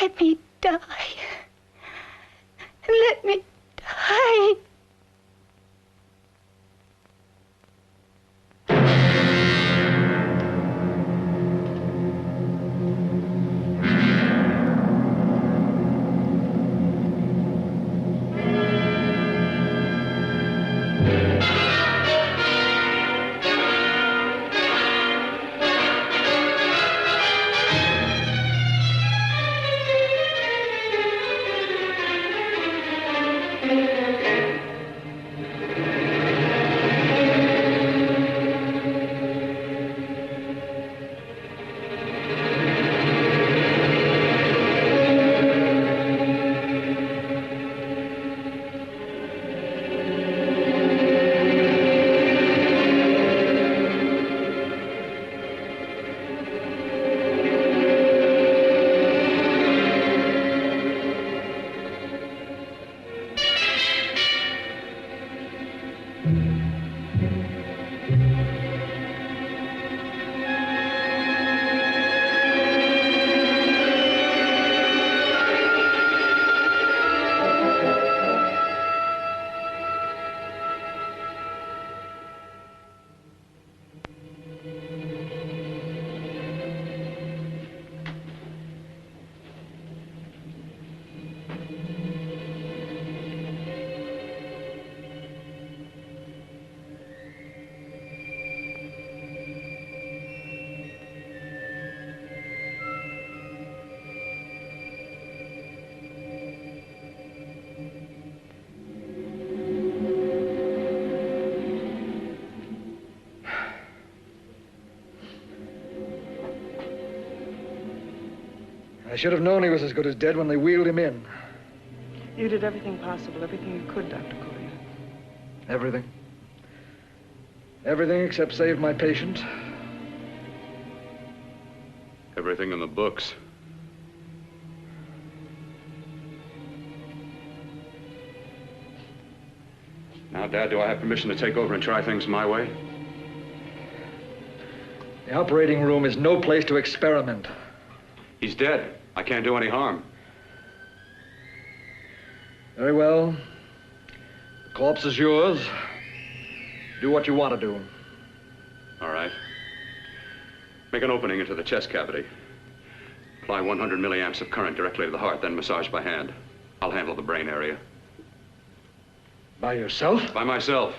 Let me die. Let me die. I should have known he was as good as dead when they wheeled him in. You did everything possible, everything you could, Dr. Collier. Everything. Everything except save my patient. Everything in the books. Now, Dad, do I have permission to take over and try things my way? The operating room is no place to experiment. He's dead. I can't do any harm. Very well. The corpse is yours. Do what you want to do. All right. Make an opening into the chest cavity. Apply 100 milliamps of current directly to the heart, then massage by hand. I'll handle the brain area. By yourself? By myself.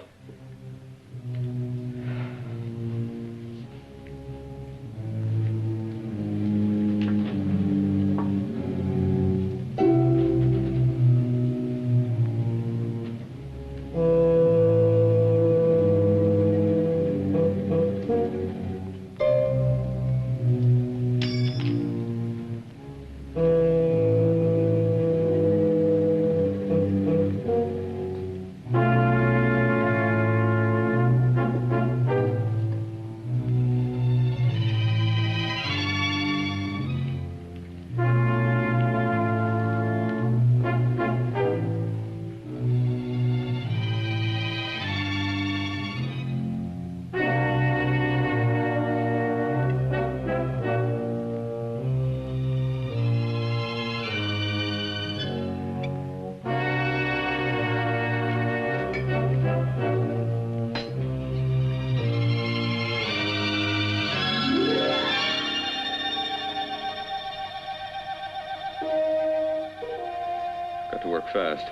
Fast,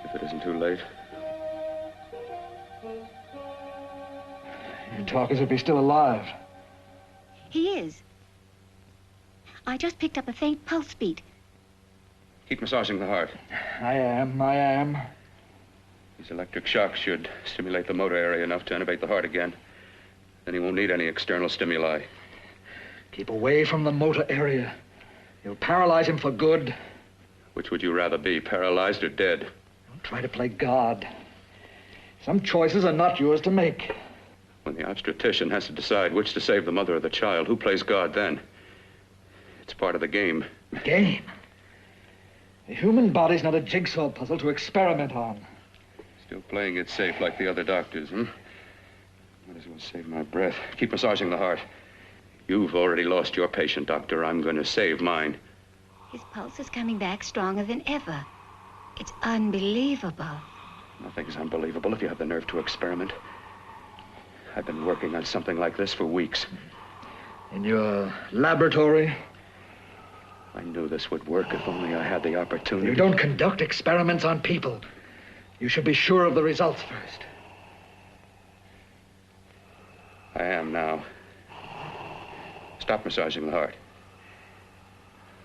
if it isn't too late. You talk as if he's still alive. He is. I just picked up a faint pulse beat. Keep massaging the heart. I am. These electric shocks should stimulate the motor area enough to innervate the heart again. Then he won't need any external stimuli. Keep away from the motor area. You'll paralyze him for good. Which would you rather be, paralyzed or dead? Don't try to play God. Some choices are not yours to make. When the obstetrician has to decide which to save, the mother or the child, who plays God then? It's part of the game. Game? The human body's not a jigsaw puzzle to experiment on. Still playing it safe like the other doctors, hmm? Might as well save my breath. Keep massaging the heart. You've already lost your patient, Doctor. I'm going to save mine. His pulse is coming back stronger than ever. It's unbelievable. Nothing's unbelievable if you have the nerve to experiment. I've been working on something like this for weeks. In your laboratory? I knew this would work if only I had the opportunity. You don't conduct experiments on people. You should be sure of the results first. I am now. Stop massaging the heart.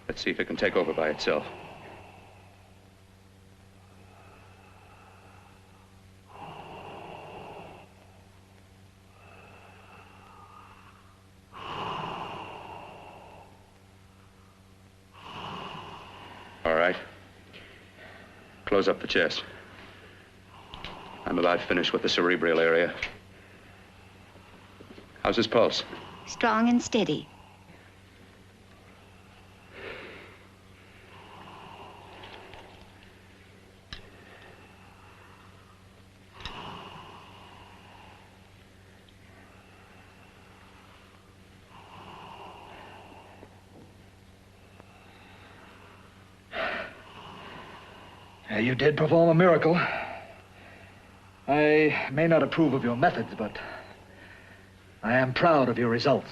Let's see if it can take over by itself. All right. Close up the chest. I'm about finished with the cerebral area. How's his pulse? Strong and steady. You did perform a miracle. I may not approve of your methods, but I am proud of your results.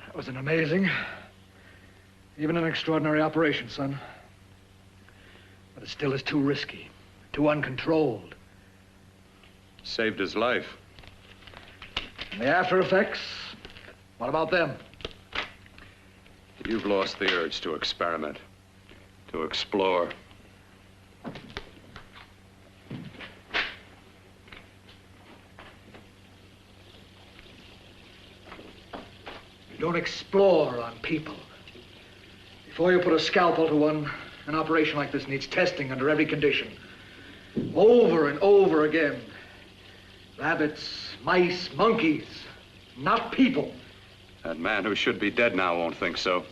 That was an amazing, even an extraordinary operation, son. But it still is too risky, too uncontrolled. Saved his life. And the after effects, what about them? You've lost the urge to experiment, to explore. You don't explore on people. Before you put a scalpel to one, an operation like this needs testing under every condition. Over and over again. Rabbits, mice, monkeys, not people. That man who should be dead now won't think so.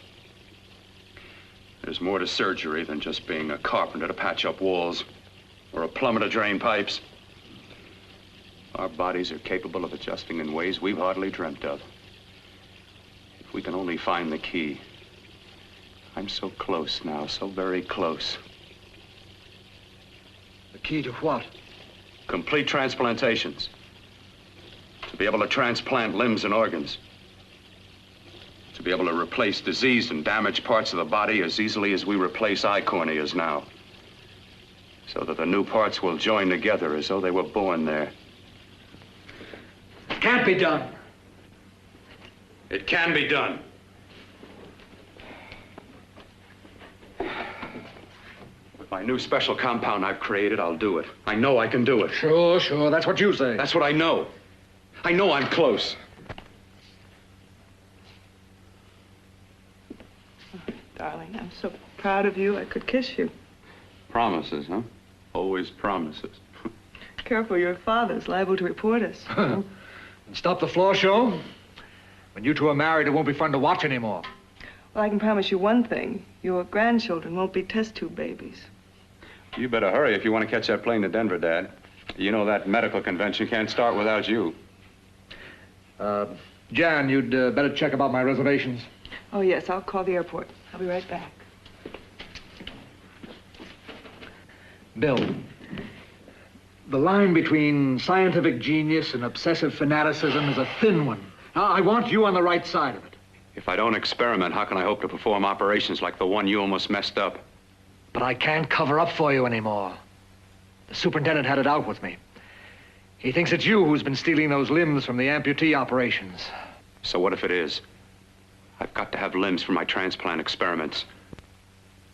There's more to surgery than just being a carpenter to patch up walls or a plumber to drain pipes. Our bodies are capable of adjusting in ways we've hardly dreamt of. If we can only find the key. I'm so close now, so very close. The key to what? Complete transplantations. To be able to transplant limbs and organs. To be able to replace diseased and damaged parts of the body as easily as we replace eye corneas now. So that the new parts will join together as though they were born there. It can't be done. It can be done. With my new special compound I've created, I'll do it. I know I can do it. Sure, sure. That's what you say. That's what I know. I know I'm close. Darling, I'm so proud of you, I could kiss you. Promises, huh? Always promises. Careful, your father's liable to report us. And stop the floor show? When you two are married, it won't be fun to watch anymore. Well, I can promise you one thing. Your grandchildren won't be test tube babies. You better hurry if you want to catch that plane to Denver, Dad. You know that medical convention can't start without you. Jan, you'd better check about my reservations. Oh, yes, I'll call the airport. I'll be right back. Bill, the line between scientific genius and obsessive fanaticism is a thin one. I want you on the right side of it. If I don't experiment, how can I hope to perform operations like the one you almost messed up? But I can't cover up for you anymore. The superintendent had it out with me. He thinks it's you who's been stealing those limbs from the amputee operations. So what if it is? I've got to have limbs for my transplant experiments.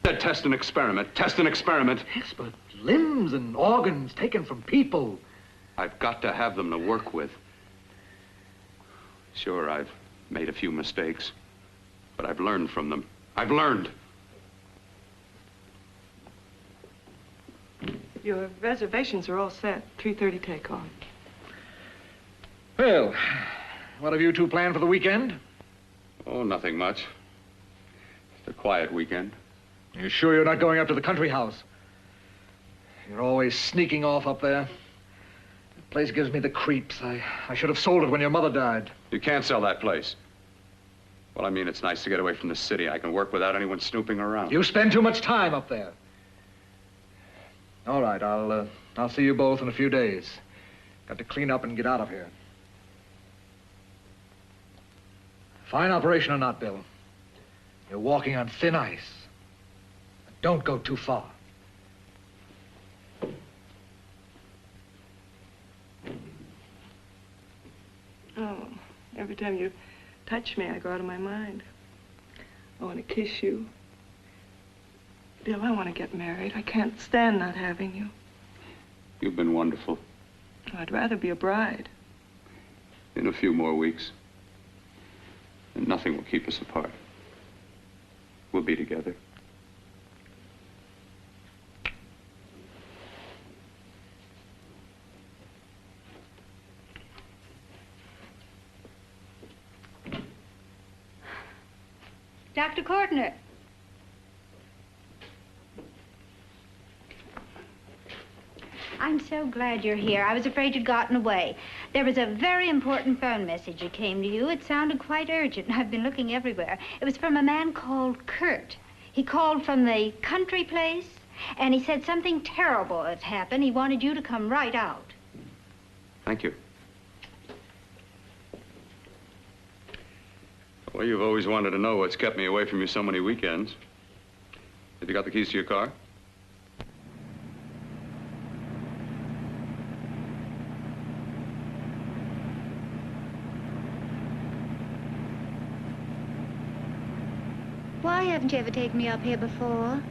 Test and experiment, test and experiment. Yes, but limbs and organs taken from people. I've got to have them to work with. Sure, I've made a few mistakes. But I've learned from them. I've learned. Your reservations are all set. 3:30 takeoff. Well, what have you two planned for the weekend? Oh, nothing much. Just a quiet weekend. You sure you're not going up to the country house? You're always sneaking off up there. The place gives me the creeps. I should have sold it when your mother died. You can't sell that place. Well, I mean, it's nice to get away from the city. I can work without anyone snooping around. You spend too much time up there. All right, I'll see you both in a few days. Got to clean up and get out of here. Fine operation or not, Bill. You're walking on thin ice. Don't go too far. Oh, every time you touch me, I go out of my mind. I want to kiss you. Bill, I want to get married. I can't stand not having you. You've been wonderful. I'd rather be a bride. In a few more weeks. And nothing will keep us apart. We'll be together. Dr. Courtner. I'm so glad you're here. I was afraid you'd gotten away. There was a very important phone message that came to you. It sounded quite urgent. I've been looking everywhere. It was from a man called Kurt. He called from the country place, and he said something terrible had happened. He wanted you to come right out. Thank you. Well, you've always wanted to know what's kept me away from you so many weekends. Have you got the keys to your car? Why haven't you ever taken me up here before?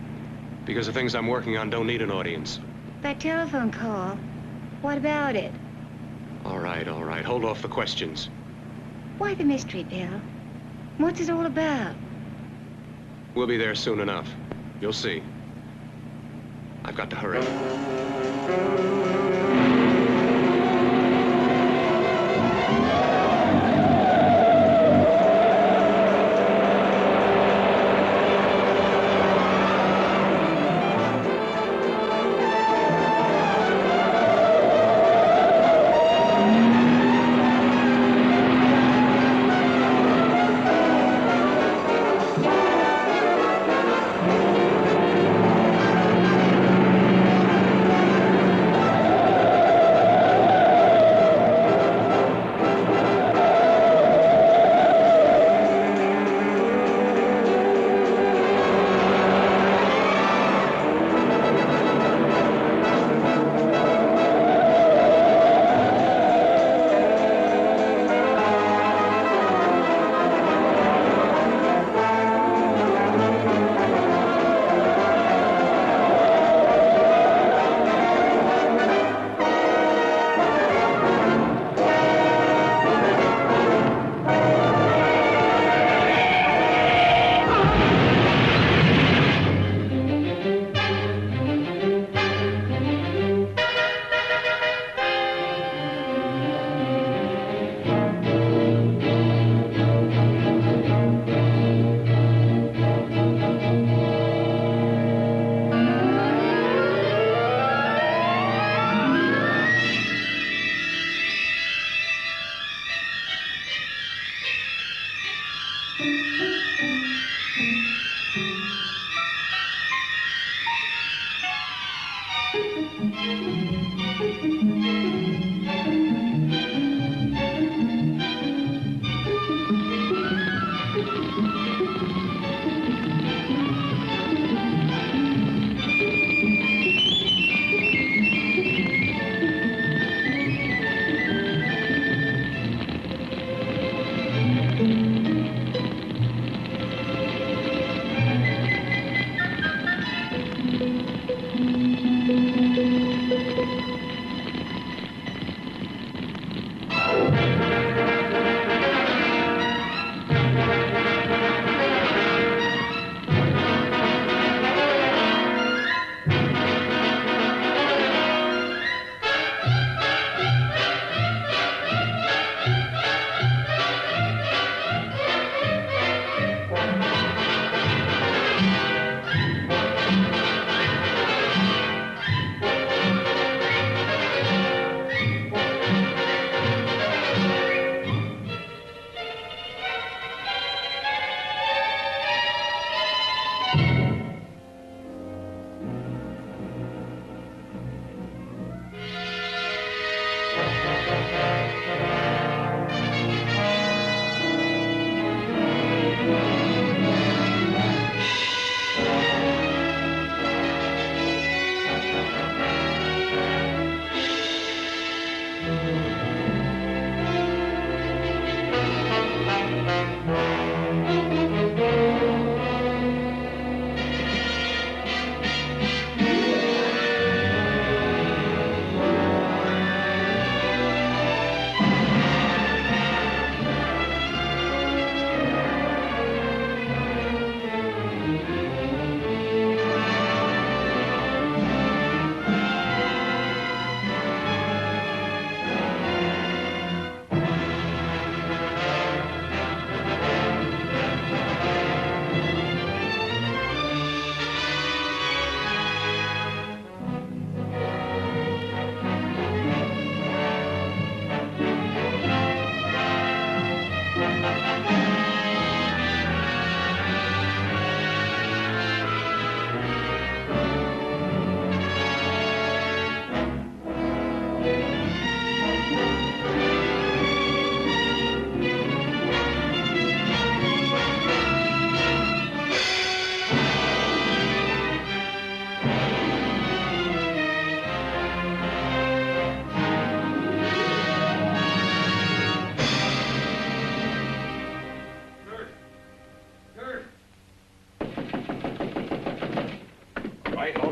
Because the things I'm working on don't need an audience. That telephone call, what about it? All right, all right. Hold off the questions. Why the mystery, Bill? What's it all about? We'll be there soon enough. You'll see. I've got to hurry.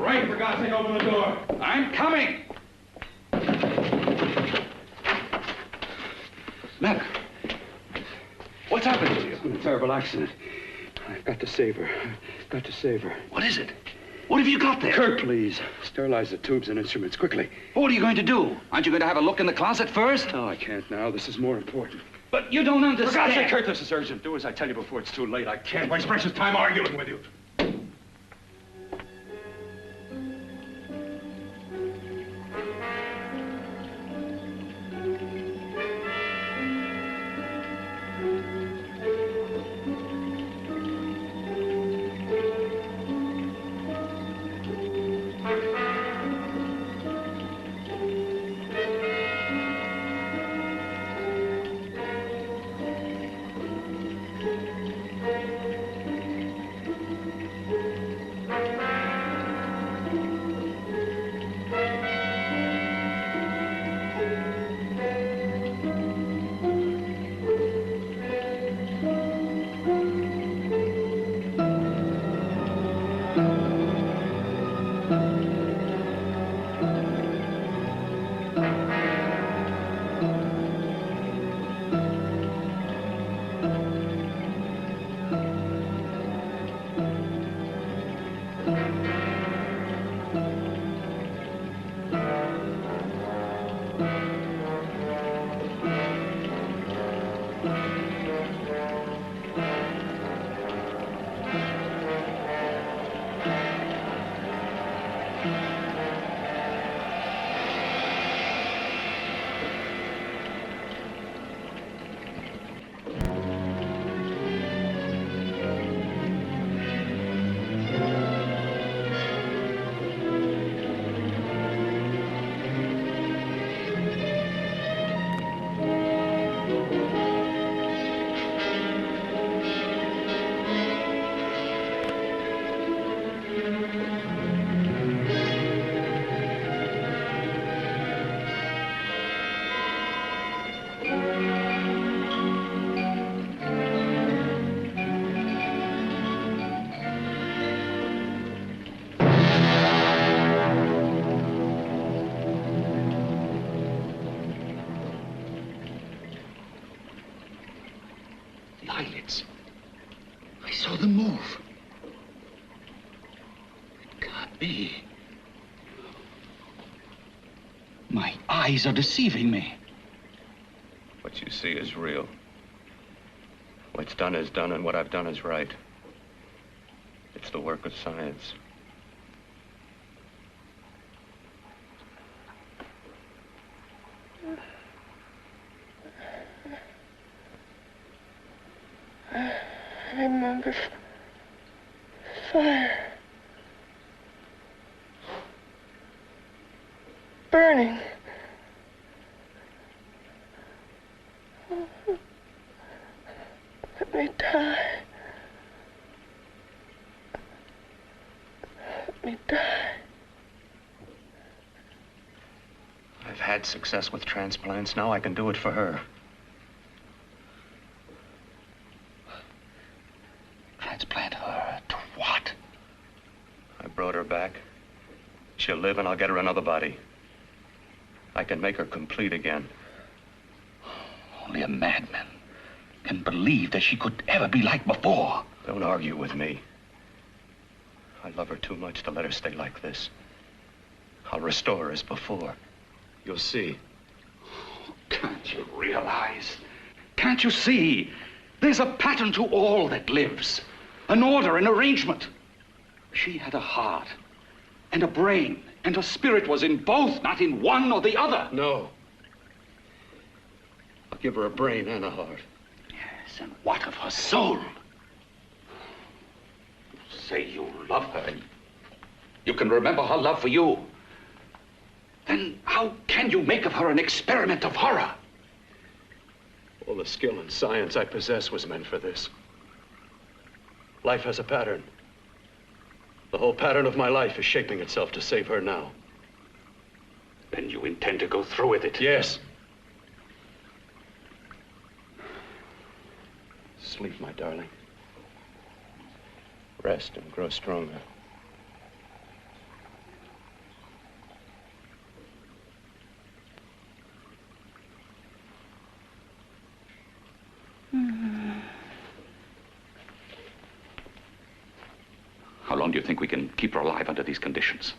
right, for God's sake, open the door. I'm coming. Mac, what's happened to you? It's been a terrible accident. I've got to save her. I've got to save her. What is it? What have you got there? Kurt, please. Sterilize the tubes and instruments quickly. What are you going to do? Aren't you going to have a look in the closet first? No, I can't now. This is more important. But you don't understand. For God's sake, Kurt, this is urgent. Do as I tell you before it's too late. I can't waste precious time arguing with you. Eyelids. I saw them move. It can't be. My eyes are deceiving me. What you see is real. What's done is done, and what I've done is right. It's the work of science. I remember fire. Burning. Let me die. Let me die. I've had success with transplants. Now I can do it for her. Transplant her to what? I brought her back. She'll live, and I'll get her another body. I can make her complete again. Only a madman can believe that she could ever be like before. Don't argue with me. I love her too much to let her stay like this. I'll restore her as before. You'll see. Can't you realize? Can't you see? There's a pattern to all that lives. An order, an arrangement. She had a heart and a brain, and her spirit was in both, not in one or the other. No. I'll give her a brain and a heart. Yes, and what of her soul? You say you love her, and you can remember her love for you. Then how can you make of her an experiment of horror? All the skill and science I possess was meant for this. Life has a pattern. The whole pattern of my life is shaping itself to save her now. Then you intend to go through with it? Yes. Sleep, my darling. Rest and grow stronger. long do you think we can keep her alive under these conditions?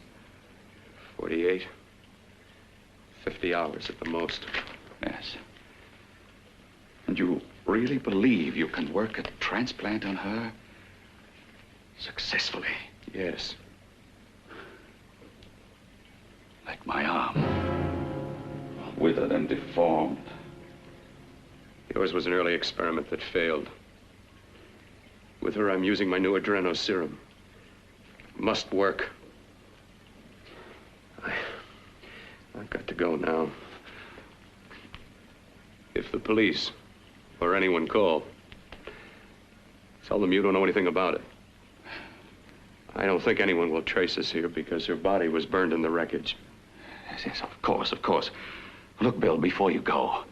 48. 50 hours at the most. Yes. And you really believe you can work a transplant on her successfully? Yes. Like my arm. Withered and deformed. Yours was an early experiment that failed. With her, I'm using my new adreno serum. Must work. I've got to go now. If the police or anyone call, tell them you don't know anything about it. I don't think anyone will trace us here because her body was burned in the wreckage. Yes, yes, of course, of course. Look, Bill, before you go,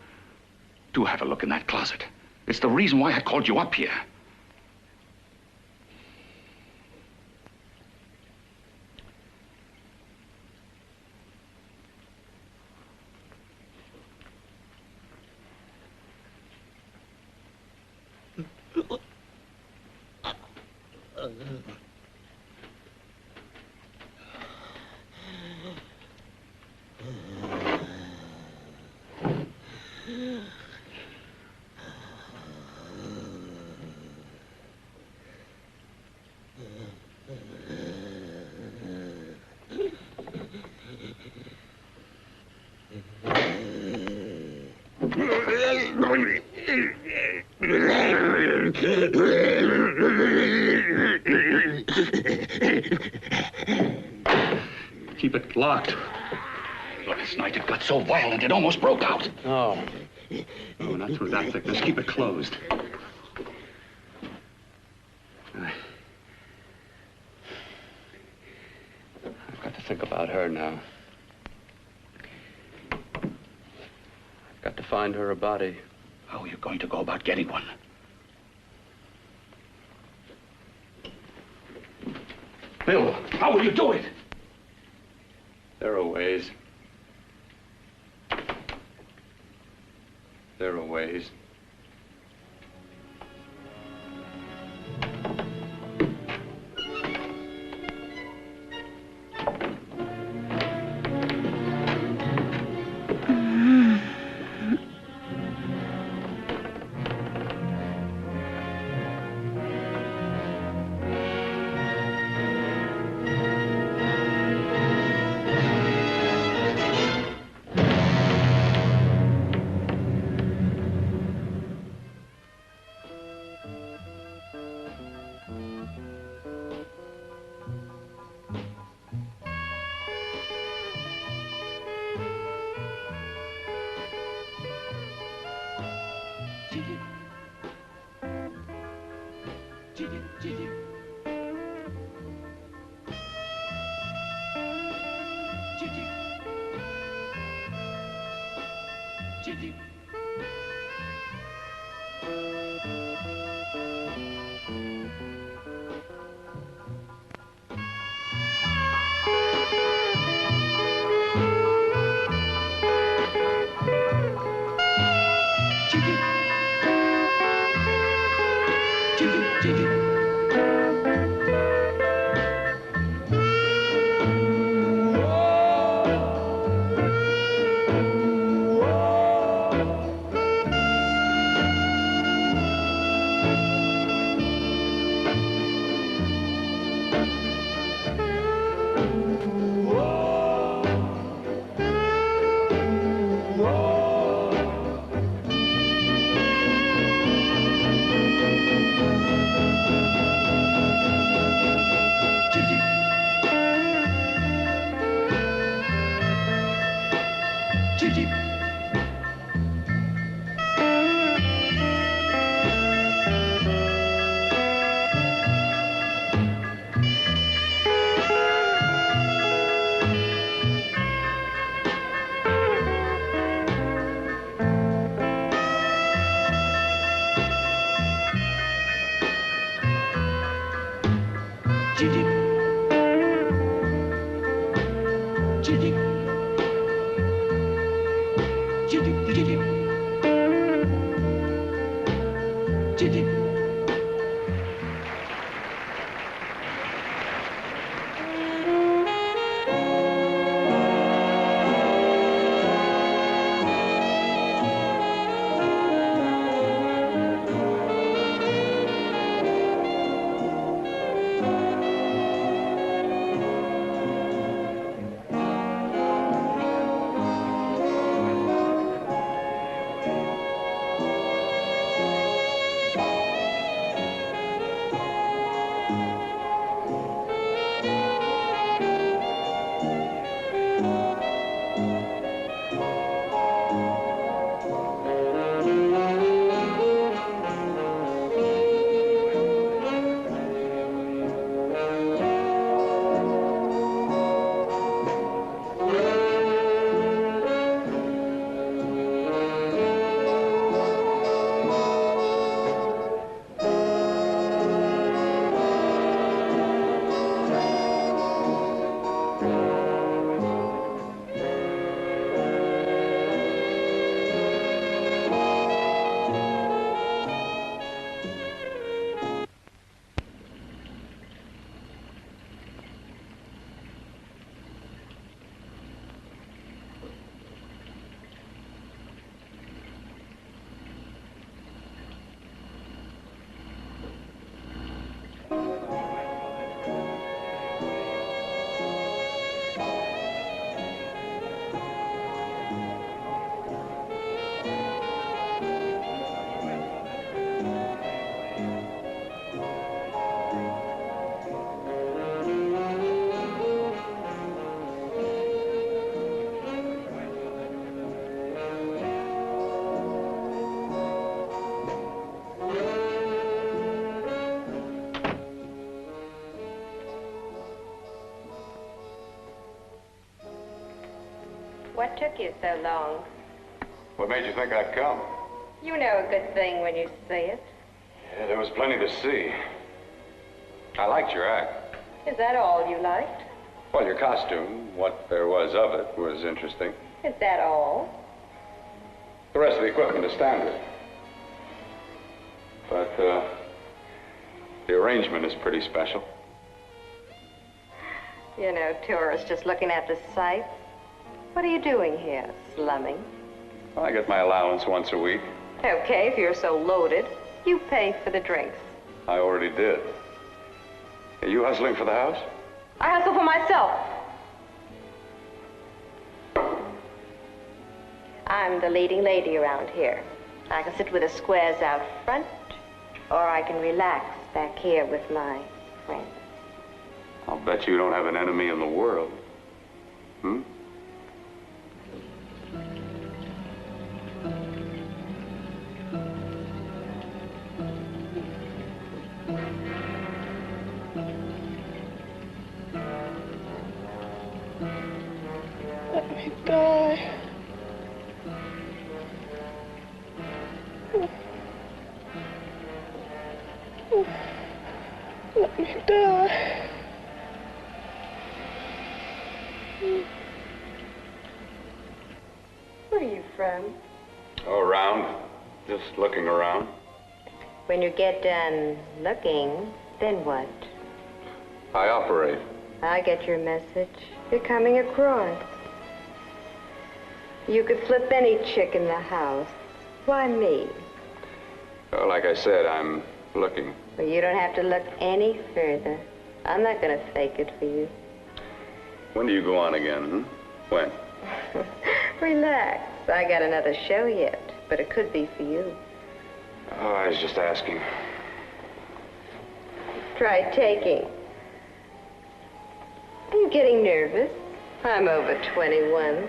do have a look in that closet. It's the reason why I called you up here. Keep it locked. Last night it got so violent it almost broke out. Oh. Oh, not through that thickness. Keep it closed. I've got to think about her now. I've got to find her a body. How are you going to go about getting one? Bill, how will you do it? There are ways. There are ways. What took you so long? What made you think I'd come? You know a good thing when you see it. Yeah, there was plenty to see. I liked your act. Is that all you liked? Well, your costume, what there was of it, was interesting. Is that all? The rest of the equipment is standard. But, the arrangement is pretty special. You know, tourists just looking at the sights. What are you doing here? Slumming? Well, I get my allowance once a week. Okay, if you're so loaded, you pay for the drinks. I already did. Are you hustling for the house? I hustle for myself. I'm the leading lady around here. I can sit with the squares out front, or I can relax back here with my friends. I'll bet you don't have an enemy in the world. Hmm? Let me die. Let me die. Where are you from? Oh, around. Just looking around. When you get done looking, then what? I operate. I get your message. You're coming across. You could flip any chick in the house. Why me? Oh, like I said, I'm looking. Well, you don't have to look any further. I'm not going to fake it for you. When do you go on again, When? Relax. I got another show yet, but it could be for you. Oh, I was just asking. Try taking. Are you getting nervous? I'm over 21.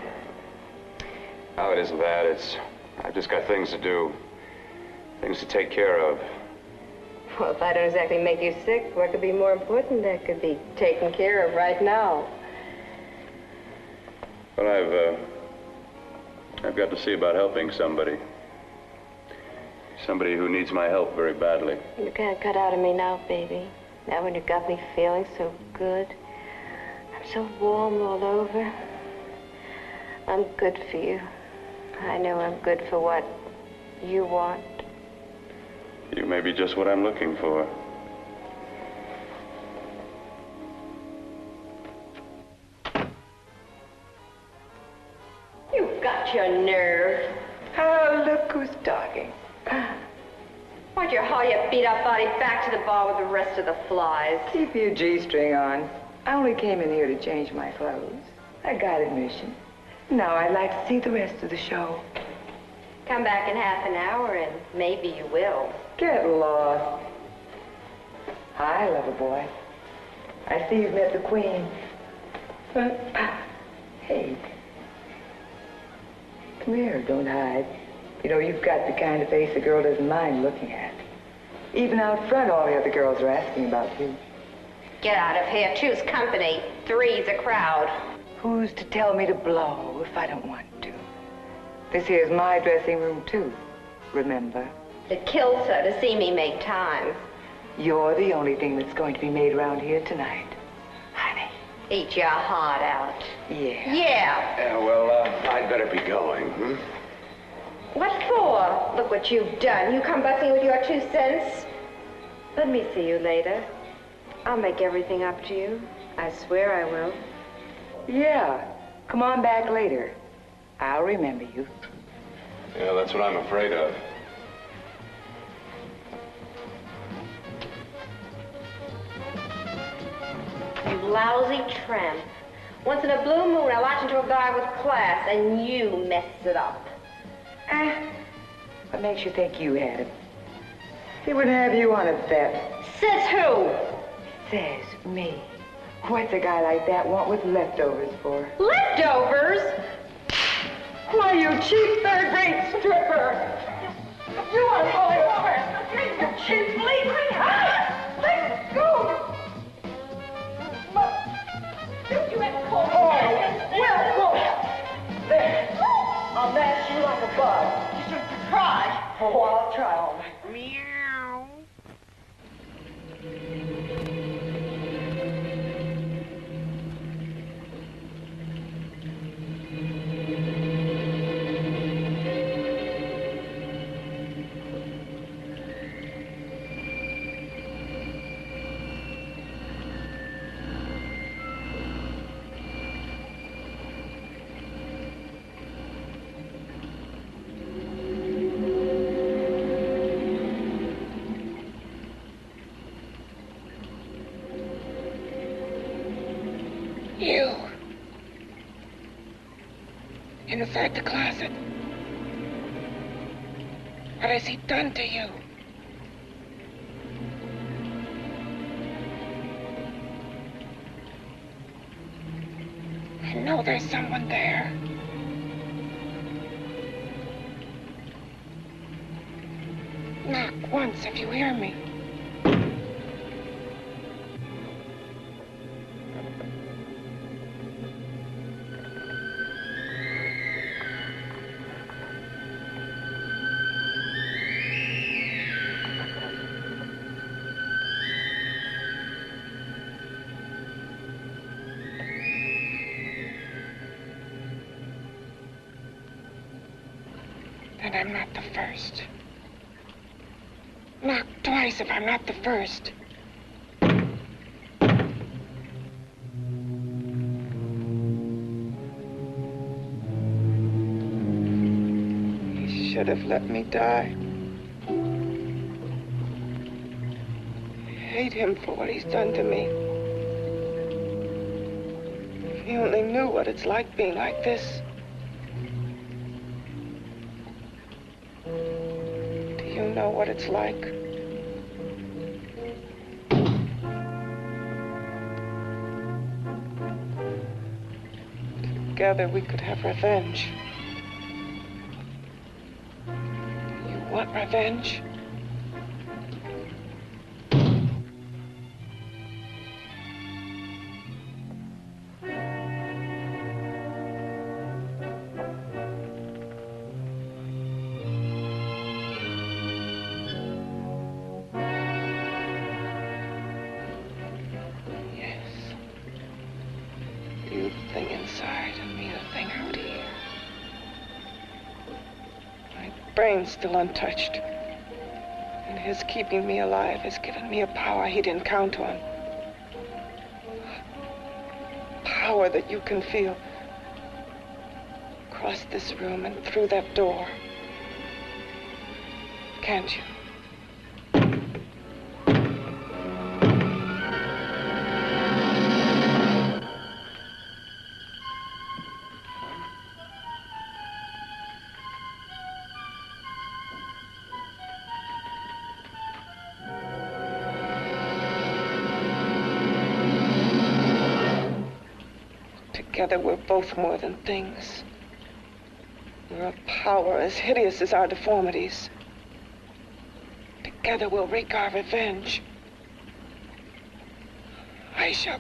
Oh, it isn't that. I've just got things to do. Things to take care of. Well, if I don't exactly make you sick, what could be more important that could be taken care of right now? Well, I've got to see about helping somebody. Somebody who needs my help very badly. You can't cut out of me now, baby. Now when you got me feeling so good. I'm so warm all over. I'm good for you. I know I'm good for what you want. You may be just what I'm looking for. You've got your nerve. Oh, look who's talking. Why'd you haul your beat-up body back to the bar with the rest of the flies? Keep your G-string on. I only came in here to change my clothes. I got admission. Now I'd like to see the rest of the show. Come back in half an hour and maybe you will. Get lost. Hi, lover boy. I see you've met the queen. Hey. Come here, don't hide. You know, you've got the kind of face a girl doesn't mind looking at. Even out front, all the other girls are asking about you. Get out of here. Choose company. Three's a crowd. Who's to tell me to blow if I don't want to? This here's my dressing room, too. Remember? It kills her to see me make time. You're the only thing that's going to be made around here tonight. Honey. Eat your heart out. Yeah. Yeah. Yeah, well, I'd better be going, What for? Look what you've done. You come busting with your 2 cents. Let me see you later. I'll make everything up to you. I swear I will. Yeah. Come on back later. I'll remember you. Yeah, that's what I'm afraid of. You lousy tramp. Once in a blue moon, I latch into a guy with class, and you mess it up. What makes you think you had him? He wouldn't have you on a bet. Says who? Says me. What's a guy like that want with leftovers for? Leftovers? Why, you cheap third-rate stripper! You are falling over! You cheap bleeding! Let go! Don't you ever call me? Oh, well, there. Oh, I'll try all right. Meow. You. Inside the closet. What has he done to you? I know there's someone there. Knock once if you hear me. And I'm not the first. Knock twice if I'm not the first. He should have let me die. I hate him for what he's done to me. If he only knew what it's like being like this. You know what it's like. Together we could have revenge. You want revenge? You the thing inside and me the thing out here. My brain's still untouched. And his keeping me alive has given me a power he didn't count on. Power that you can feel across this room and through that door. Can't you? Together, we're both more than things. We're a power as hideous as our deformities. Together, we'll wreak our revenge. I shall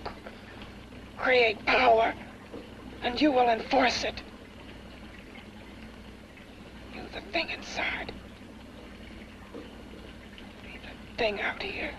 create power, and you will enforce it. You, the thing inside. Me, the thing out here.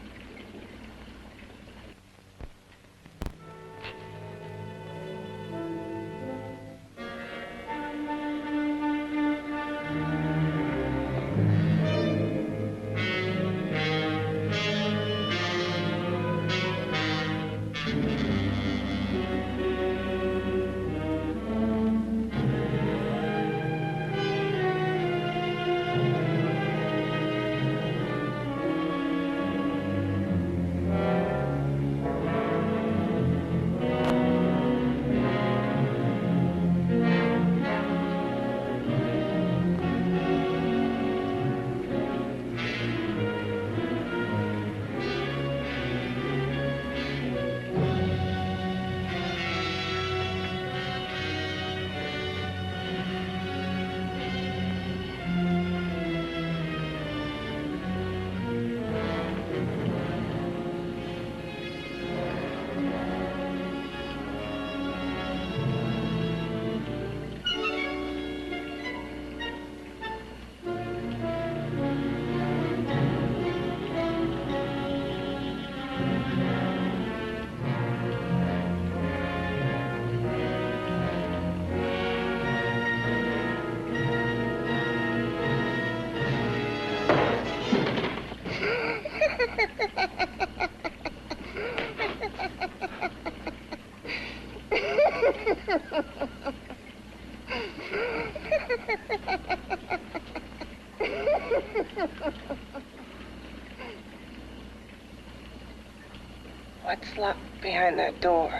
What's locked behind that door?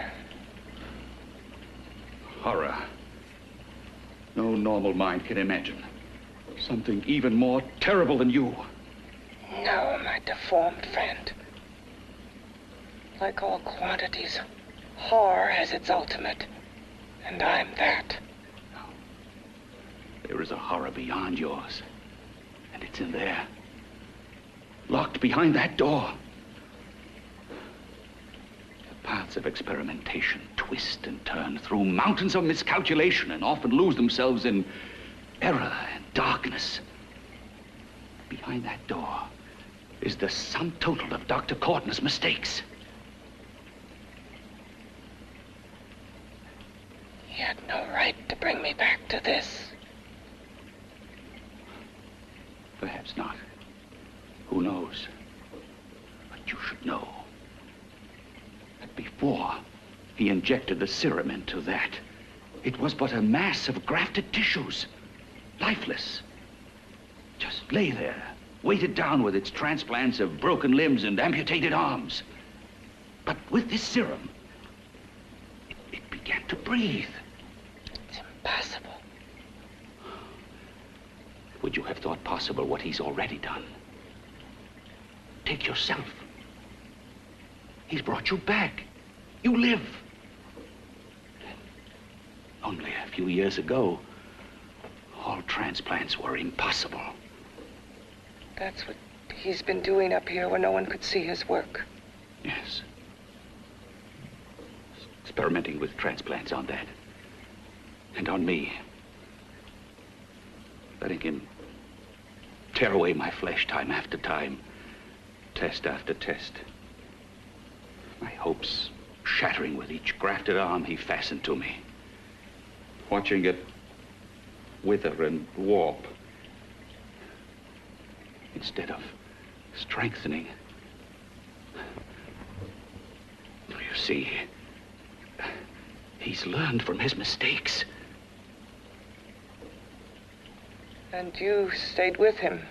Horror. No normal mind can imagine. Something even more terrible than you. No, my deformed friend. Like all quantities, horror has its ultimate. And I'm that. There is a horror beyond yours. And it's in there. Locked behind that door. The paths of experimentation twist and turn through mountains of miscalculation and often lose themselves in error and darkness. Behind that door is the sum total of Dr. Corton's mistakes. He had no right to bring me back to this. Perhaps not. Who knows? But you should know that before he injected the serum into that, it was but a mass of grafted tissues, lifeless. Just lay there, weighted down with its transplants of broken limbs and amputated arms. But with this serum, it began to breathe. It's impossible. Would you have thought possible what he's already done? Take yourself. He's brought you back. You live. Only a few years ago, all transplants were impossible. That's what he's been doing up here where no one could see his work. Yes. Experimenting with transplants on that. And on me. Letting him tear away my flesh time after time, test after test. My hopes shattering with each grafted arm he fastened to me. Watching it wither and warp instead of strengthening. You see, he's learned from his mistakes. And you stayed with him,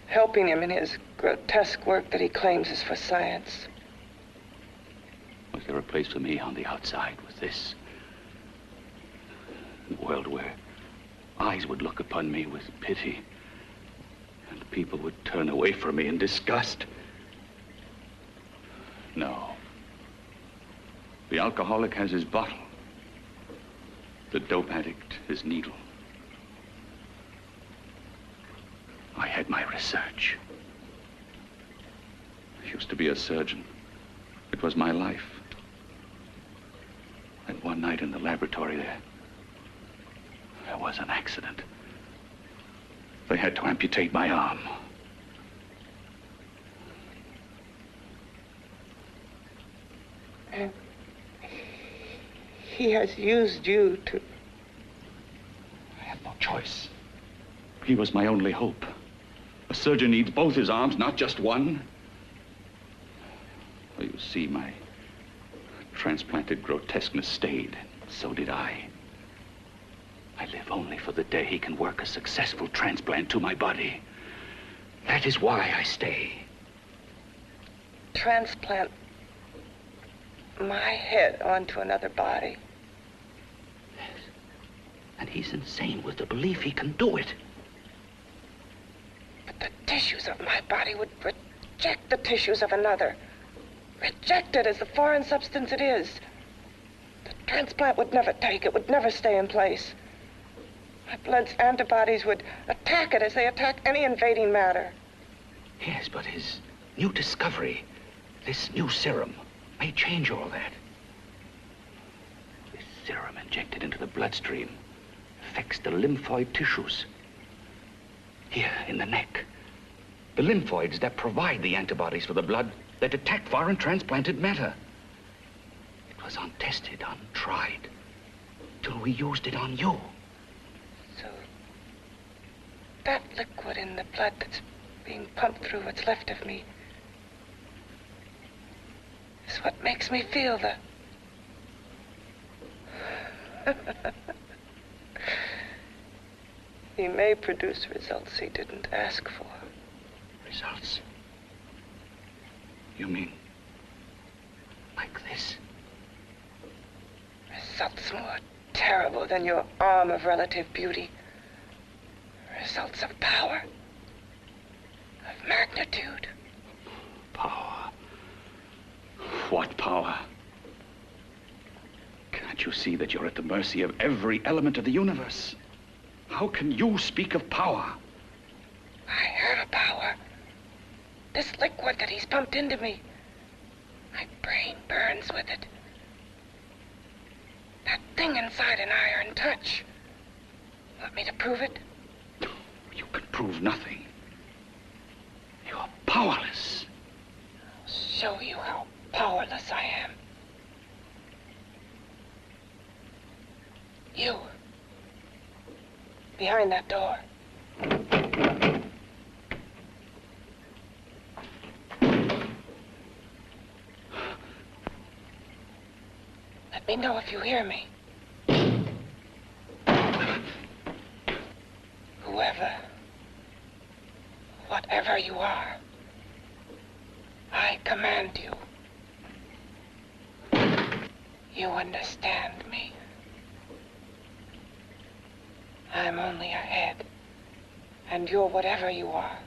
helping him in his grotesque work that he claims is for science. Was there a place for me on the outside with this? A world where eyes would look upon me with pity and people would turn away from me in disgust? No. The alcoholic has his bottle. The dope addict his needle. I had my research. I used to be a surgeon. It was my life. And one night in the laboratory there was an accident. They had to amputate my arm. And he has used you to... I had no choice. He was my only hope. A surgeon needs both his arms, not just one. Well, you see, my transplanted grotesqueness stayed. So did I. I live only for the day he can work a successful transplant to my body. That is why I stay. Transplant my head onto another body. Yes. And he's insane with the belief he can do it. But the tissues of my body would reject the tissues of another. Reject it as the foreign substance it is. The transplant would never take it, would never stay in place. My blood's antibodies would attack it as they attack any invading matter. Yes, but his new discovery, this new serum, may change all that. This serum injected into the bloodstream affects the lymphoid tissues. Here, in the neck. The lymphoids that provide the antibodies for the blood that attack foreign transplanted matter. It was untested, untried, till we used it on you. So, that liquid in the blood that's being pumped through what's left of me, is what makes me feel the... He may produce results he didn't ask for. Results? You mean like this? Results more terrible than your arm of relative beauty. Results of power, of magnitude. Power? What power? Can't you see that you're at the mercy of every element of the universe? How can you speak of power? I have a power. This liquid that he's pumped into me. My brain burns with it. That thing inside an iron touch. Want me to prove it? You can prove nothing. You're powerless. I'll show you how powerless I am. You. Behind that door. Let me know if you hear me. Whoever, whatever you are, I command you. You understand me. I'm only a head, and you're whatever you are.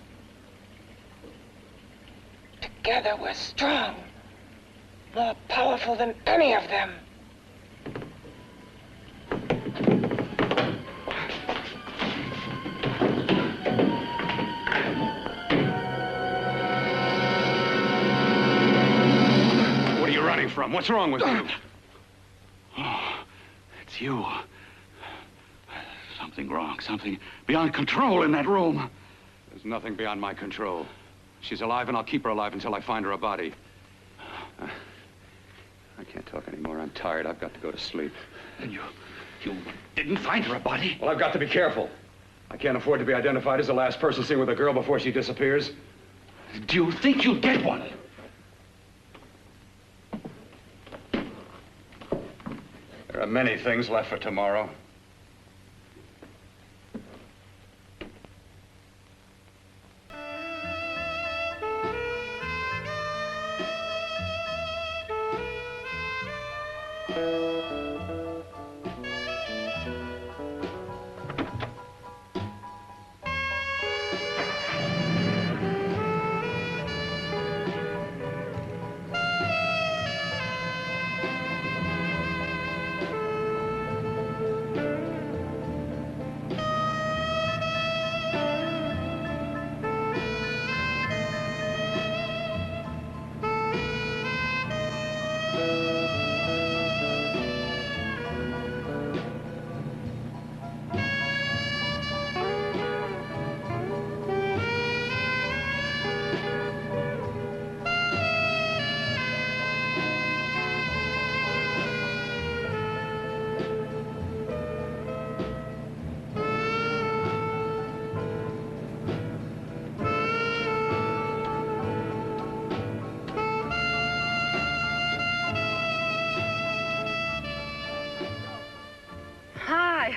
Together we're strong, more powerful than any of them. What are you running from? What's wrong with you? Oh, it's you. Something wrong, something beyond control in that room. There's nothing beyond my control. She's alive, and I'll keep her alive until I find her a body. I can't talk anymore. I'm tired. I've got to go to sleep. And you didn't find her a body? Well, I've got to be careful. I can't afford to be identified as the last person seen with a girl before she disappears. Do you think you'll get one? There are many things left for tomorrow.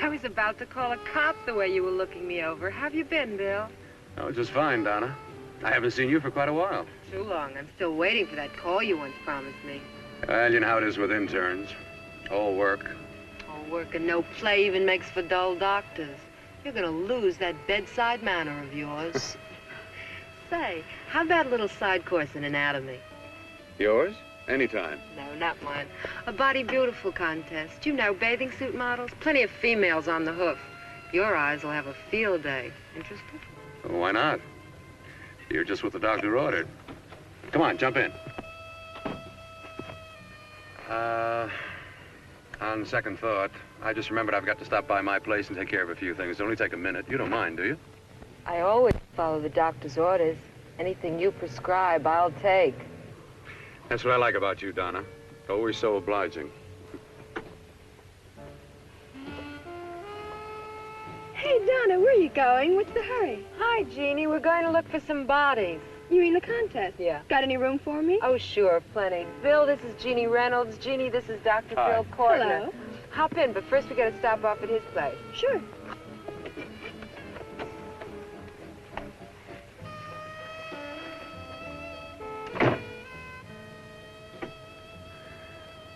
I was about to call a cop the way you were looking me over. How have you been, Bill? Oh, just fine, Donna. I haven't seen you for quite a while. Too long. I'm still waiting for that call you once promised me. Well, you know how it is with interns. All work. All work and no play even makes for dull doctors. You're gonna lose that bedside manner of yours. Say, how about a little side course in anatomy? Yours? Anytime. No, not mine. A Body Beautiful contest. You know, bathing suit models. Plenty of females on the hoof. Your eyes will have a field day. Interested? Well, why not? You're just what the doctor ordered. Come on, jump in. On second thought, I just remembered I've got to stop by my place and take care of a few things. It'll only take a minute. You don't mind, do you? I always follow the doctor's orders. Anything you prescribe, I'll take. That's what I like about you, Donna. Always so obliging. Hey, Donna, where are you you going? What's the hurry? Hi, Jeannie. We're going to look for some bodies. You mean the contest? Yeah. Got any room for me? Oh, sure, plenty. Bill, this is Jeannie Reynolds. Jeannie, this is Dr. Hi. Phil Kortner. Hello. Hop in, but first we got to stop off at his place. Sure.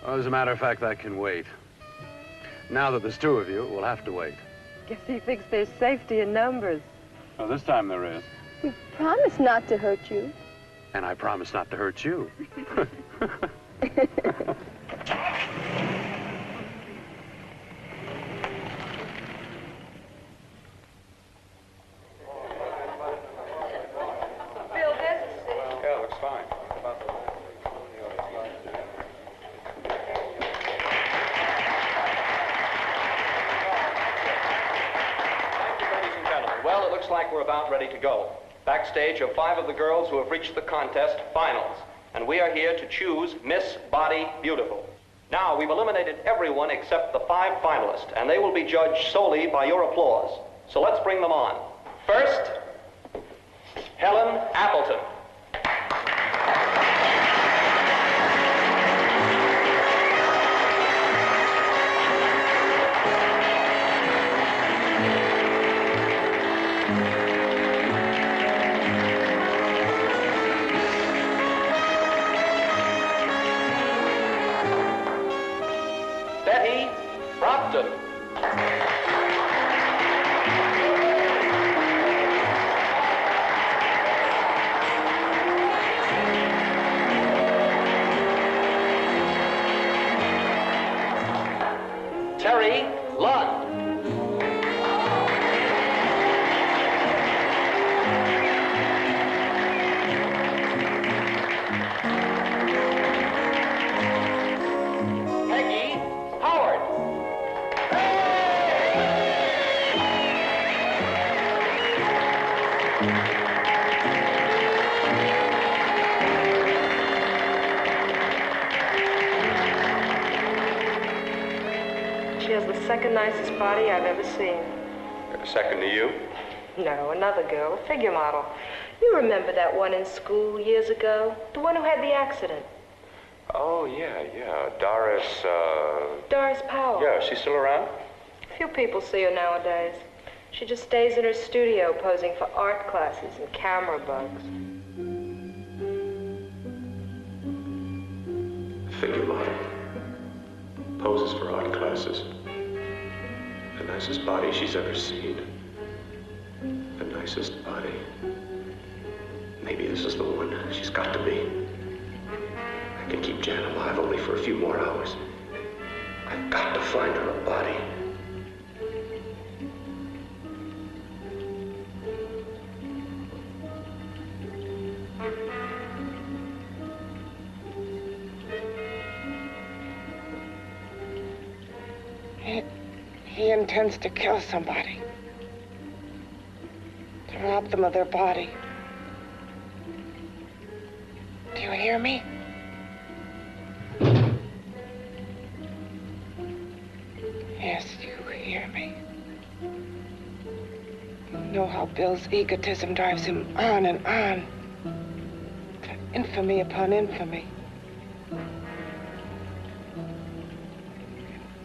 Well, as a matter of fact, that can wait. Now that there's two of you, we'll have to wait. Guess he thinks there's safety in numbers. Well, this time there is. We promised not to hurt you. And I promise not to hurt you. Bill, this is... Yeah, looks fine. Ladies and gentlemen, well, it looks like we're about ready to go. Backstage are 5 of the girls who have reached the contest finals, and we are here to choose Miss Body Beautiful. Now, we've eliminated everyone except the 5 finalists, and they will be judged solely by your applause. So let's bring them on. First, Helen Appleton. Betty Brockton. Terry Lund. Peggy Howard. She has the second nicest body I've ever seen. Second to you? No, another girl, a figure model. You remember that one in school years ago? The one who had the accident. Oh, yeah. Doris, Doris Powell. Yeah, she's still around? Few people see her nowadays. She just stays in her studio posing for art classes and camera bugs. Figure model. Poses for art classes. The nicest body she's ever seen. The nicest body. Maybe this is the one. She's got to be. I can keep Jan alive only for a few more hours. I've got to find her a body. He intends to kill somebody. To rob them of their body. Do you hear me? Yes, you hear me. You know how Bill's egotism drives him on and on. To infamy upon infamy.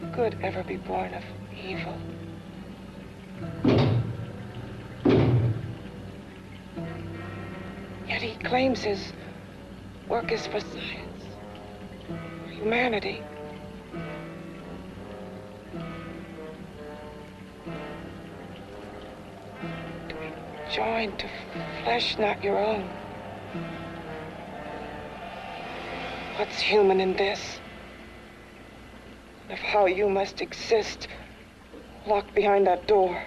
Can good ever be born of evil? Yet he claims his work is for science, for humanity. To be joined to flesh not your own. What's human in this? Of how you must exist, locked behind that door.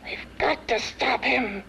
We've got to stop him.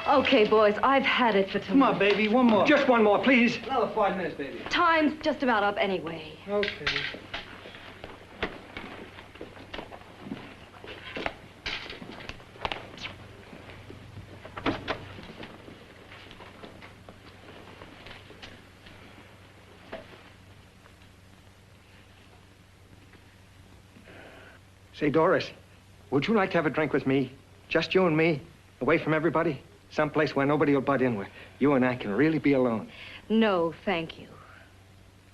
Okay, boys, I've had it for tonight. Come on, baby, one more. Just one more, please. Another 5 minutes, baby. Time's just about up anyway. Okay. Say, Doris, would you like to have a drink with me? Just you and me, away from everybody? Someplace where nobody will butt in, where you and I can really be alone. No, thank you.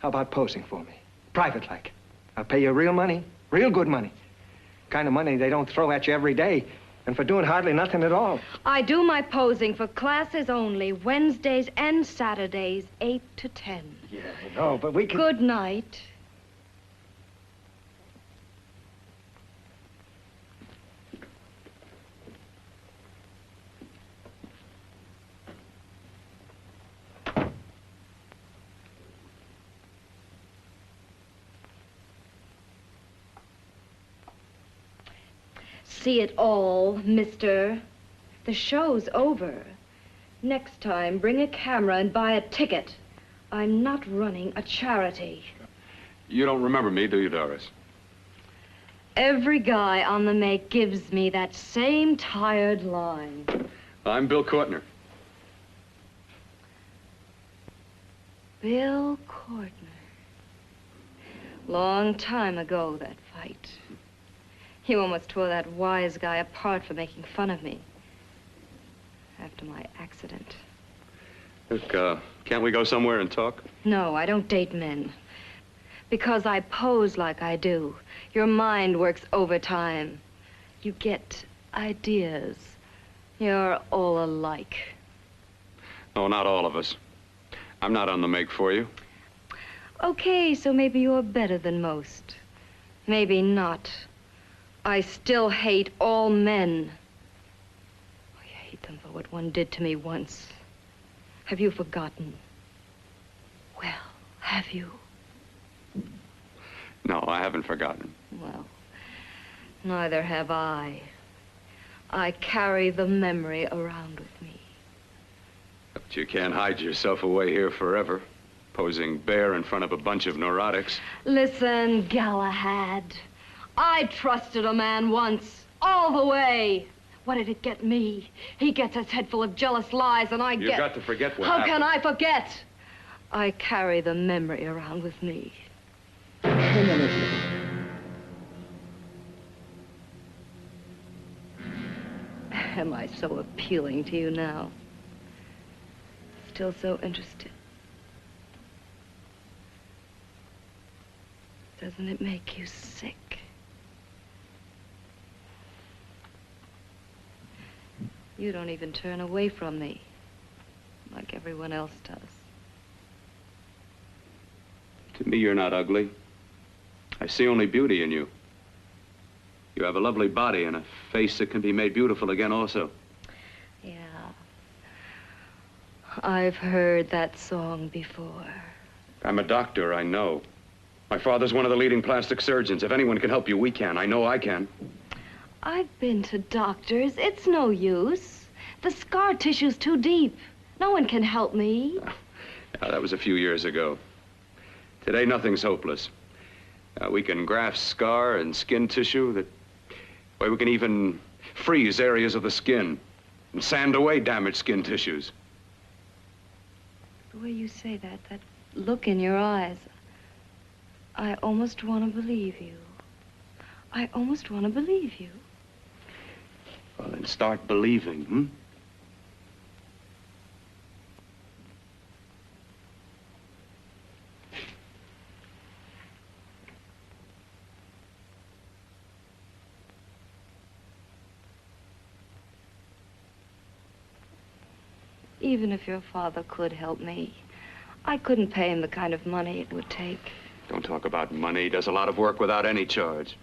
How about posing for me? Private like. I'll pay you real money, real good money. Kind of money they don't throw at you every day, and for doing hardly nothing at all. I do my posing for classes only, Wednesdays and Saturdays, 8 to 10. Yeah, I know, but we can... Good night. See it all, mister. The show's over. Next time, bring a camera and buy a ticket. I'm not running a charity. You don't remember me, do you, Doris? Every guy on the make gives me that same tired line. I'm Bill Courtner. Bill Courtner. Long time ago, that fight. You almost tore that wise guy apart for making fun of me. After my accident. Look, can't we go somewhere and talk? No, I don't date men. Because I pose like I do. Your mind works overtime. You get ideas. You're all alike. Oh, not all of us. I'm not on the make for you. Okay, so maybe you're better than most. Maybe not. I still hate all men. I hate them for what one did to me once. Have you forgotten? Well, have you? No, I haven't forgotten. Well, neither have I. I carry the memory around with me. But you can't hide yourself away here forever, posing bare in front of a bunch of neurotics. Listen, Galahad. I trusted a man once, all the way. What did it get me? He gets his head full of jealous lies, and I get... You've got to forget what How happened. can I forget? I carry the memory around with me. Am I so appealing to you now? Still so interested? Doesn't it make you sick? You don't even turn away from me, like everyone else does. To me, you're not ugly. I see only beauty in you. You have a lovely body and a face that can be made beautiful again also. Yeah. I've heard that song before. I'm a doctor, I know. My father's one of the leading plastic surgeons. If anyone can help you, we can. I know I can. I've been to doctors. It's no use. The scar tissue's too deep. No one can help me. Now, that was a few years ago. Today, nothing's hopeless. We can graft scar and skin tissue that... Well, we can even freeze areas of the skin and sand away damaged skin tissues. The way you say that look in your eyes, I almost want to believe you. I almost want to believe you. Well, then start believing, hmm? Even if your father could help me, I couldn't pay him the kind of money it would take. Don't talk about money. He does a lot of work without any charge.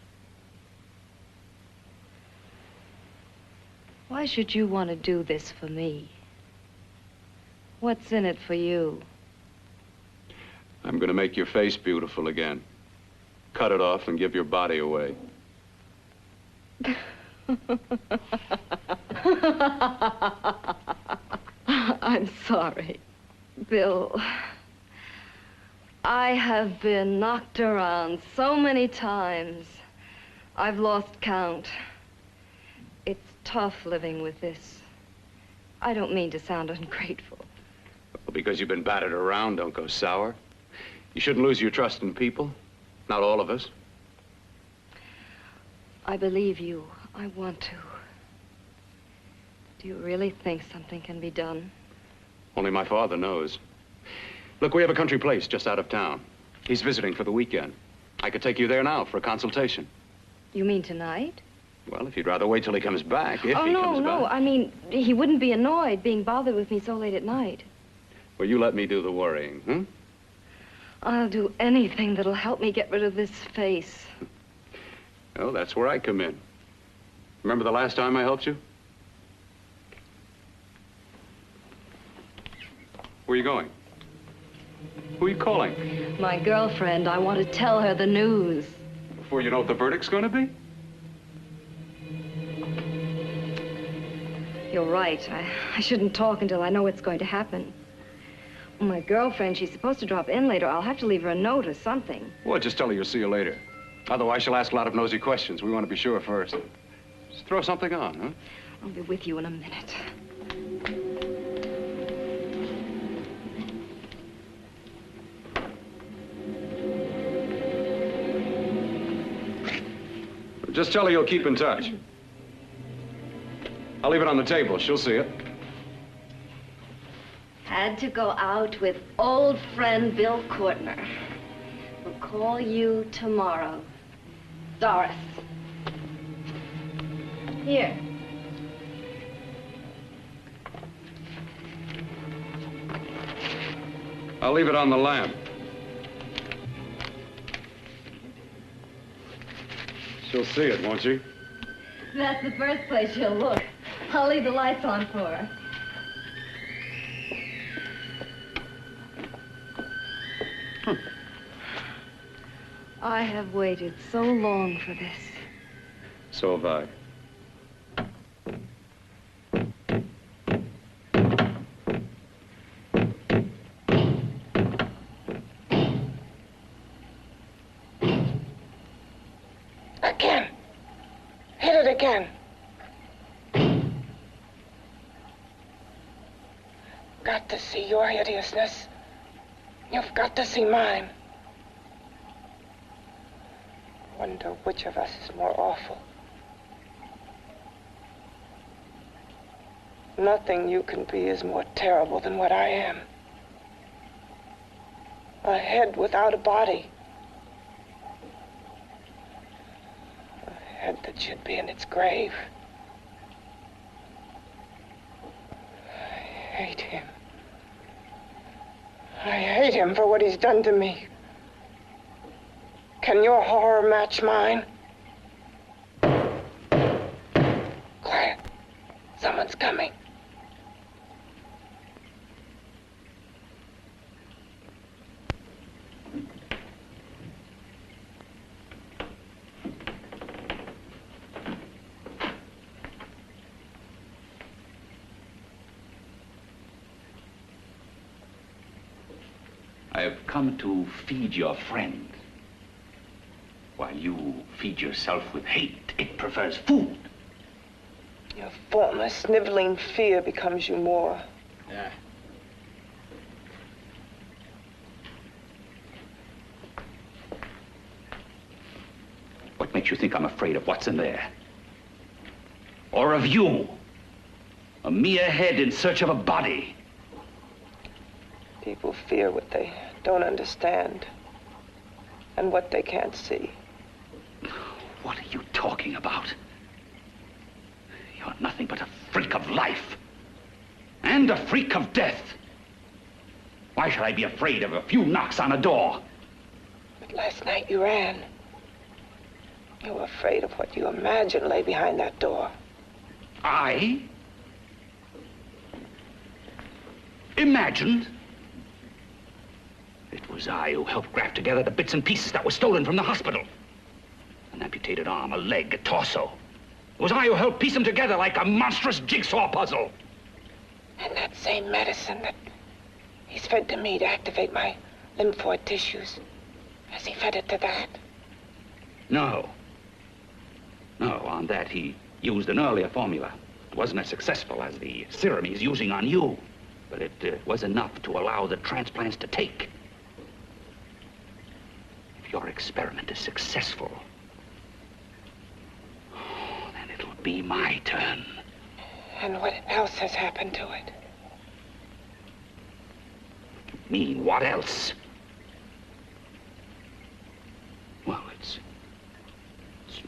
Why should you want to do this for me? What's in it for you? I'm going to make your face beautiful again. Cut it off and give your body away. sorry. Bill, I have been knocked around so many times. I've lost count. It's tough living with this. I don't mean to sound ungrateful. Well, because you've been battered around, don't go sour. You shouldn't lose your trust in people. Not all of us. I believe you. I want to. Do you really think something can be done? Only my father knows. Look, we have a country place just out of town. He's visiting for the weekend. I could take you there now for a consultation. You mean tonight? Well, if you'd rather wait till he comes back, if he comes no. back. I mean, he wouldn't be annoyed being bothered with me so late at night. Well, you let me do the worrying, hmm? I'll do anything that'll help me get rid of this face. Well, that's where I come in. Remember the last time I helped you? Where are you going? Who are you calling? My girlfriend. I want to tell her the news. Before you know what the verdict's going to be? You're right. I shouldn't talk until I know what's going to happen. My girlfriend, she's supposed to drop in later. I'll have to leave her a note or something. Well, just tell her you'll see you later. Otherwise, she'll ask a lot of nosy questions. We want to be sure first. Just throw something on, huh? I'll be with you in a minute. Just tell her you'll keep in touch. I'll leave it on the table. She'll see it. Had to go out with old friend Bill Courtner. We'll call you tomorrow. Doris. Here. I'll leave it on the lamp. She'll see it, won't she? That's the first place she'll look. I'll leave the lights on for her. I have waited so long for this. So have I. Again. Hit it again. Got to see your hideousness. You've got to see mine. Wonder which of us is more awful. Nothing you can be is more terrible than what I am. A head without a body. A head that should be in its grave. I hate him. I hate him for what he's done to me. Can your horror match mine? Quiet. Someone's coming. I have come to feed your friend. While you feed yourself with hate, it prefers food. Your former sniveling fear becomes you more. Yeah. What makes you think I'm afraid of what's in there? Or of you? A mere head in search of a body. People fear what they don't understand and what they can't see. What are you talking about? You're nothing but a freak of life. And a freak of death. Why should I be afraid of a few knocks on a door? But last night you ran. You were afraid of what you imagined lay behind that door. I? Imagined? It was I who helped graft together the bits and pieces that were stolen from the hospital. An amputated arm, a leg, a torso. It was I who helped piece them together like a monstrous jigsaw puzzle. And that same medicine that he's fed to me to activate my lymphoid tissues. Has he fed it to that? No. No, on that he used an earlier formula. It wasn't as successful as the serum he's using on you, but it was enough to allow the transplants to take. If your experiment is successful, then it'll be my turn. And what else has happened to it? Mean what else? Well, it's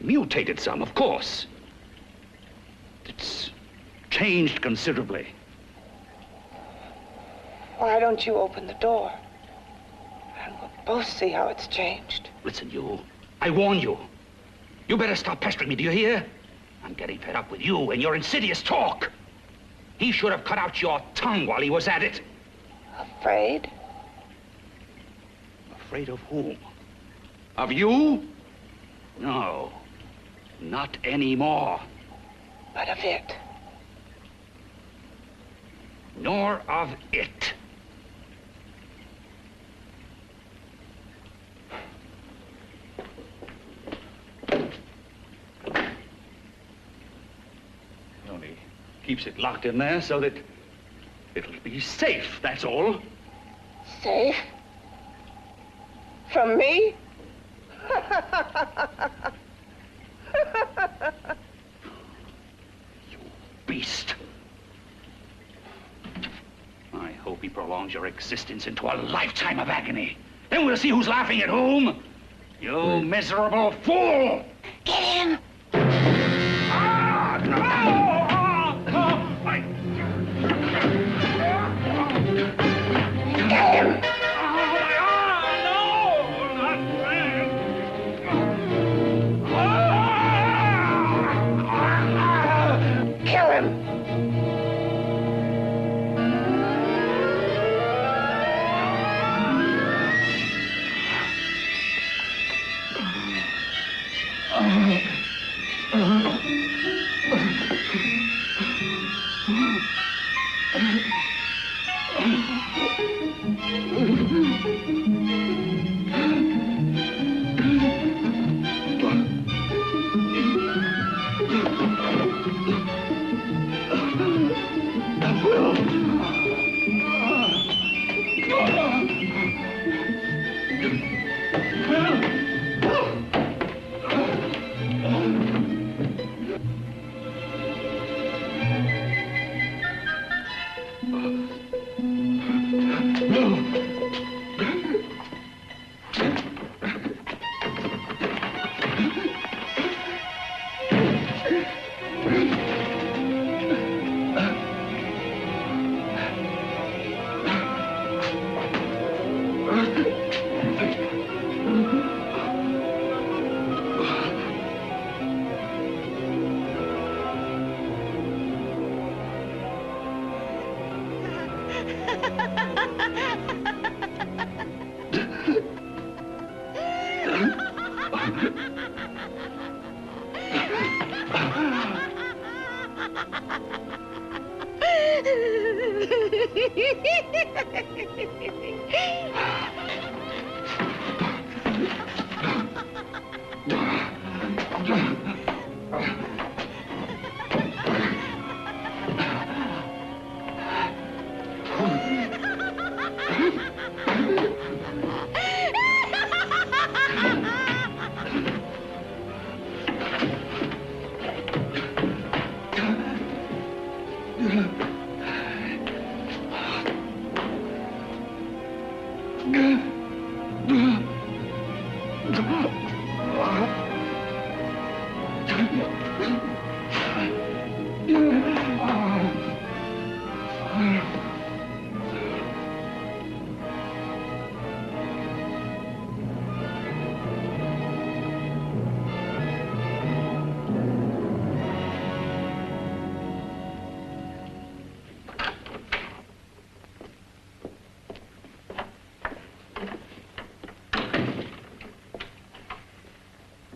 mutated some, of course. It's changed considerably. Why don't you open the door? And we'll both see how it's changed. Listen, you. I warn you. You better stop pestering me, do you hear? I'm getting fed up with you and your insidious talk. He should have cut out your tongue while he was at it. Afraid? Afraid of whom? Of you? No. Not anymore. But of it. Nor of it. He only keeps it locked in there so that it'll be safe, that's all. Safe? From me? You beast. I hope he prolongs your existence into a lifetime of agony. Then we'll see who's laughing at whom. You miserable fool! Get him! Ah, no! Get him! Kill him!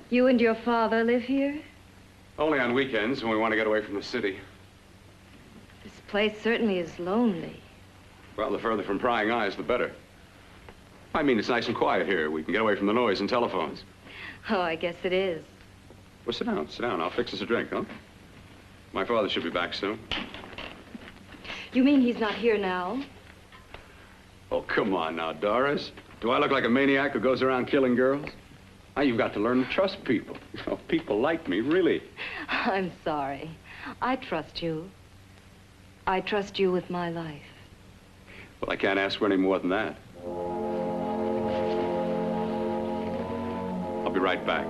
You and your father live here? Only on weekends when we want to get away from the city. This place certainly is lonely. Well, the further from prying eyes, the better. I mean, it's nice and quiet here. We can get away from the noise and telephones. Oh, I guess it is. Well, sit down, sit down. I'll fix us a drink, huh? My father should be back soon. You mean he's not here now? Oh, come on now, Doris. Do I look like a maniac who goes around killing girls? Now, you've got to learn to trust people. You know, people like me, really. I'm sorry. I trust you. I trust you with my life. Well, I can't ask for any more than that. I'll be right back.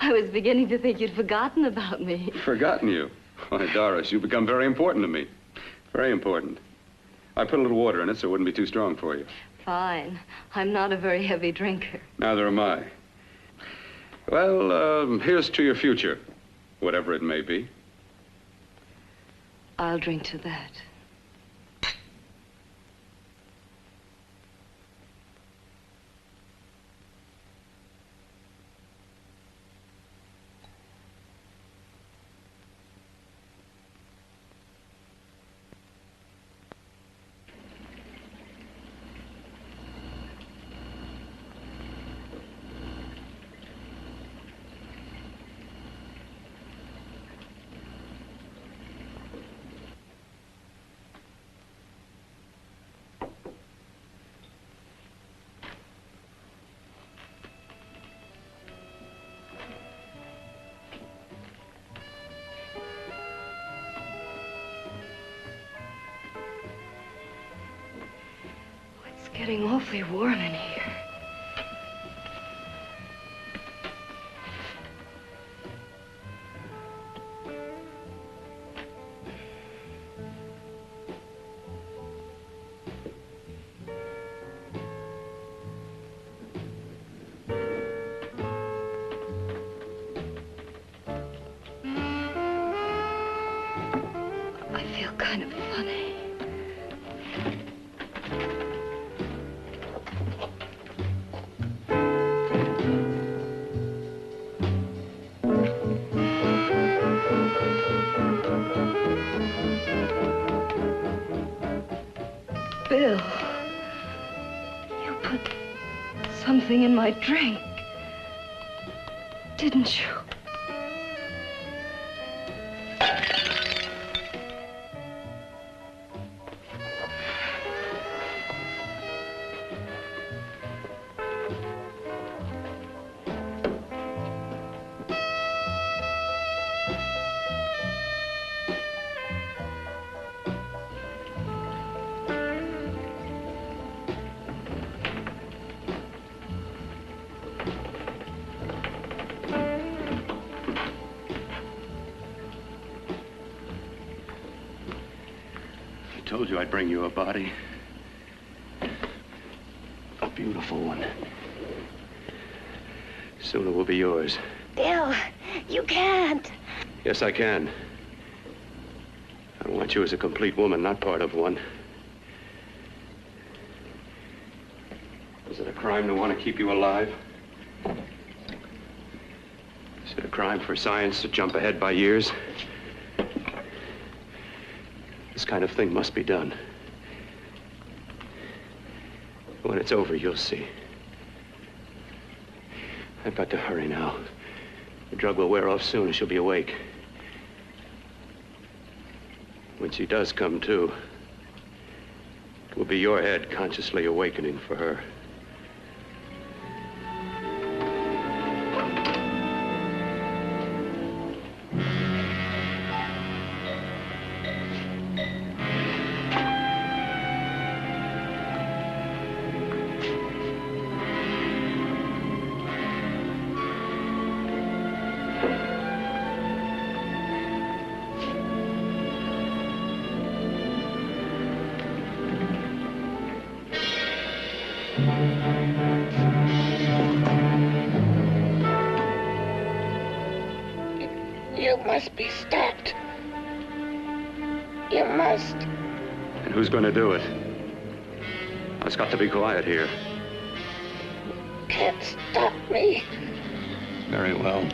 I was beginning to think you'd forgotten about me. Forgotten you? Why, Doris, you've become very important to me. Very important. I put a little water in it so it wouldn't be too strong for you. Fine. I'm not a very heavy drinker. Neither am I. Well, here's to your future, whatever it may be. I'll drink to that. Getting awfully warm in here. kind of funny. Bill, you put something in my drink, didn't you? I told you I'd bring you a body. A beautiful one. Soon it will be yours. Bill, you can't. Yes, I can. I want you as a complete woman, not part of one. Is it a crime to want to keep you alive? Is it a crime for science to jump ahead by years? This kind of thing must be done. When it's over, you'll see. I've got to hurry now. The drug will wear off soon and she'll be awake. When she does come to, it will be your head consciously awakening for her. You must be stopped. You must. And who's going to do it? It's got to be quiet here. Can't stop me. Very well.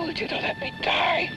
told you to let me die.